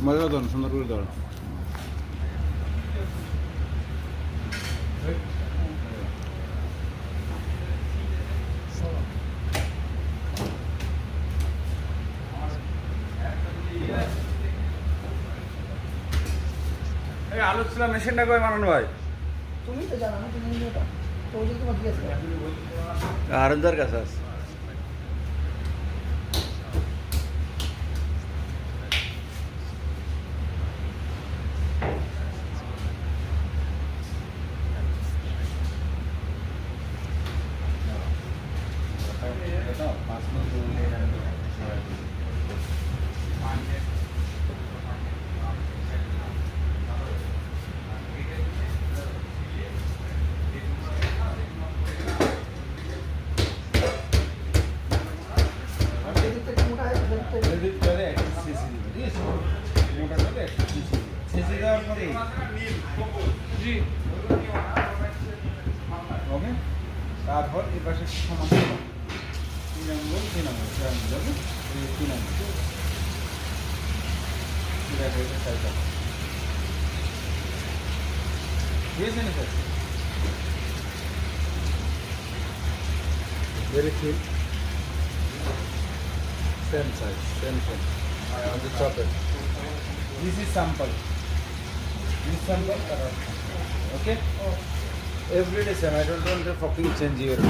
মজা ধরুন, সুন্দর করে ধরুন। আলু ছিল মেশিনটা কই মানানো ভাই? তুমি তো জানো না, তুমি নিয়ে দাও তো, ওই তোমার জিজ্ঞেস করো। আরেকদার কাছে আছে। এদিকটা একটু মোটা আছে, এদিকটা ওকে, তারপর এই পাশে সমান 3 আঙ্গুল 3 আঙ্গুল 4 আঙ্গুল যাবে, এই 3 আঙ্গুল এটা এটা সাইজ আছে। ঠিক আছে না sir? Very thin. Same size, same. I want to chop it. This is sample. This sample, okay? Every day same. I don't want to fucking change here.